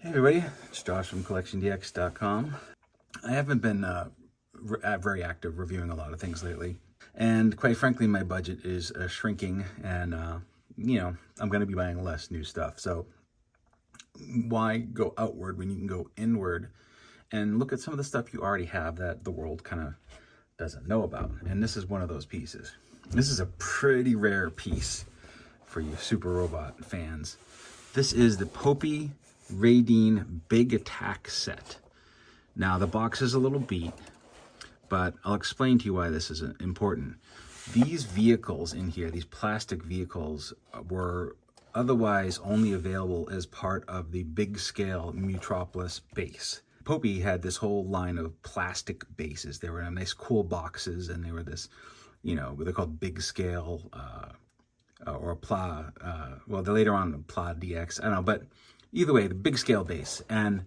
Hey everybody, it's Josh from CollectionDX.com. I haven't been very active reviewing a lot of things lately, and quite frankly my budget is shrinking, and I'm going to be buying less new stuff. So why go outward when you can go inward and look at some of the stuff you already have that the world kind of doesn't know about? And this is one of those pieces. This is a pretty rare piece for you Super Robot fans. This is the Popy Raideen Big Attack set. Now the box is a little beat, but I'll explain to you why this is important. These vehicles in here, these plastic vehicles, were otherwise only available as part of the big scale Metropolis base. Popy had this whole line of plastic bases. They were in nice cool boxes, and they were this, they're called big scale or Pla, well, they're later on Pla DX, I don't know, but either way, the big scale base, and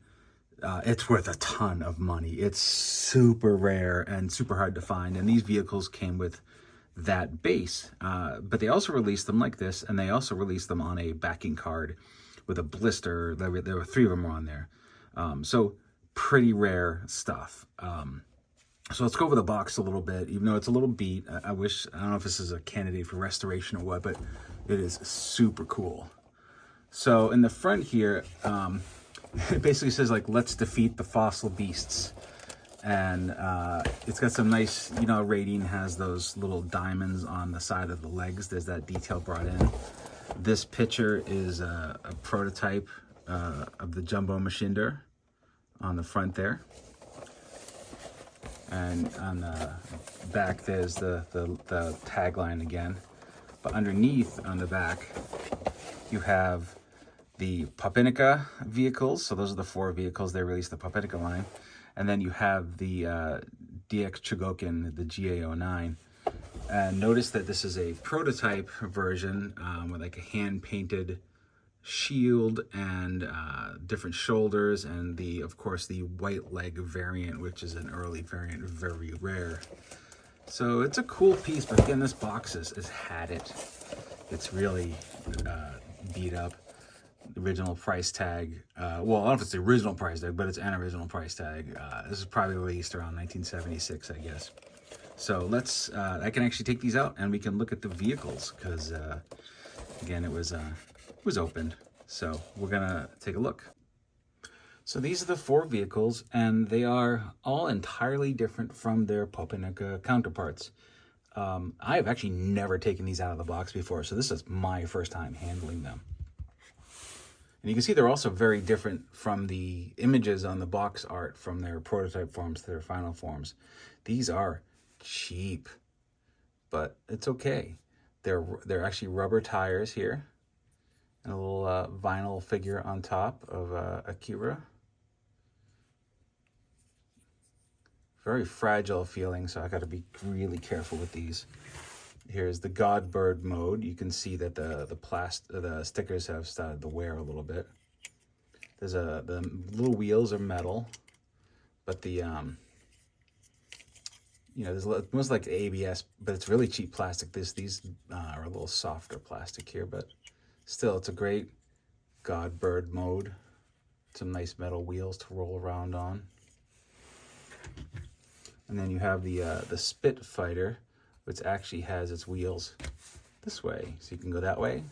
it's worth a ton of money. It's super rare and super hard to find, and these vehicles came with that base, but they also released them like this, and they also released them on a backing card with a blister. There were 3 of them on there, so pretty rare stuff. So let's go over the box a little bit, even though it's a little beat. I don't know if this is a candidate for restoration or what, but it is super cool. So in the front here, it basically says, like, let's defeat the fossil beasts. And it's got some nice, Raideen has those little diamonds on the side of the legs. There's that detail brought in. This picture is a prototype of the Jumbo Machinder on the front there. And on the back, there's the tagline again. But underneath, on the back, you have the Popynica vehicles. So those are the 4 vehicles they released, the Popynica line. And then you have the DX Chogokin, the GA09. And notice that this is a prototype version with like a hand-painted shield and different shoulders, and of course the white leg variant, which is an early variant, very rare. So it's a cool piece, but again, this box has had it. It's really beat up. The original price tag, well, I don't know if it's the original price tag, but it's an original price tag. This is probably released around 1976, I guess. So let's, I can actually take these out and we can look at the vehicles, because again, it was opened. So we're gonna take a look. So these are the 4 vehicles, and they are all entirely different from their Popynica counterparts. I have actually never taken these out of the box before, so this is my first time handling them. And you can see they're also very different from the images on the box art from their prototype forms to their final forms. These are cheap, but it's okay. They're actually rubber tires here, and a little vinyl figure on top of Akira. Very fragile feeling, so I got to be really careful with these. Here's the Godbird mode. You can see that the stickers have started to wear a little bit. There's the little wheels are metal, but the there's most like ABS, but it's really cheap plastic. These are a little softer plastic here, but still, it's a great Godbird mode. Some nice metal wheels to roll around on. And then you have the Spitfighter, which actually has its wheels this way. So you can go that way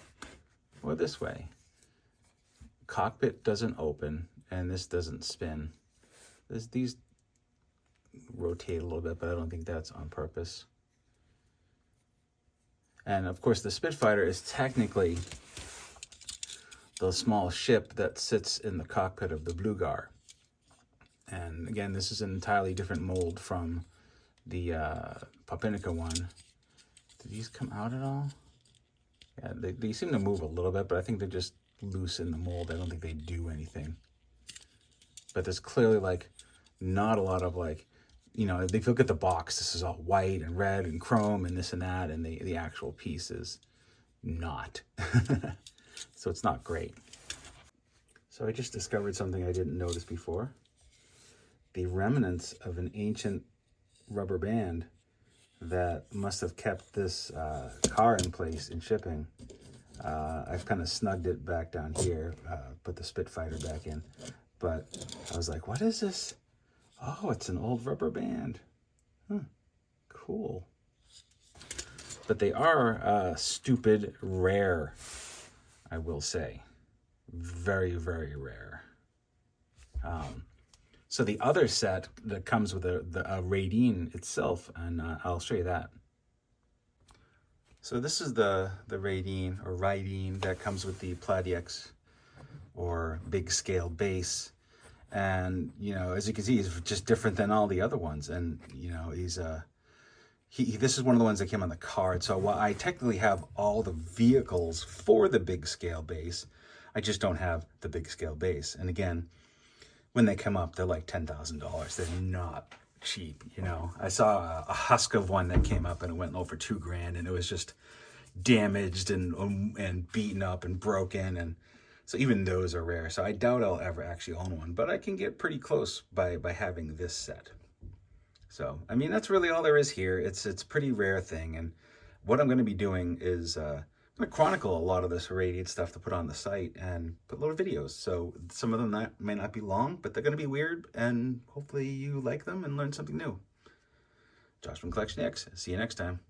or this way. Cockpit doesn't open, and this doesn't spin. These rotate a little bit, but I don't think that's on purpose. And of course, the Spitfighter is technically the small ship that sits in the cockpit of the Blugar. And again, this is an entirely different mold from the Popynica one. Did these come out at all? Yeah, they seem to move a little bit, but I think they're just loose in the mold. I don't think they do anything. But there's clearly like not a lot of like, if you look at the box, this is all white and red and chrome and this and that, and the actual piece is not. So it's not great. So I just discovered something I didn't notice before. The remnants of an ancient rubber band that must have kept this car in place in shipping I've kind of snugged it back down here, put the Spitfire back in. But I was like, what is this? Oh, it's an old rubber band. Cool. But they are stupid rare, I will say. Very, very rare. So the other set that comes with the Raideen itself, and I'll show you that. So this is the Raideen or Raideen that comes with the PlaDX or big scale base. And, you know, as you can see, he's just different than all the other ones. And, you know, he's this is one of the ones that came on the card. So while I technically have all the vehicles for the big scale base, I just don't have the big scale base. And again, when they come up, they're like $10,000. They're not cheap, you know. I saw a husk of one that came up and it went over $2,000, and it was just damaged and beaten up and broken, and so even those are rare. So I doubt I'll ever actually own one, but I can get pretty close by having this set. So I mean, that's really all there is here. It's a pretty rare thing, and what I'm going to be doing is I'm going to chronicle a lot of this Raideen stuff to put on the site and put little videos. So some of them may not be long, but they're going to be weird, and hopefully you like them and learn something new. Josh from CollectionDX. See you next time.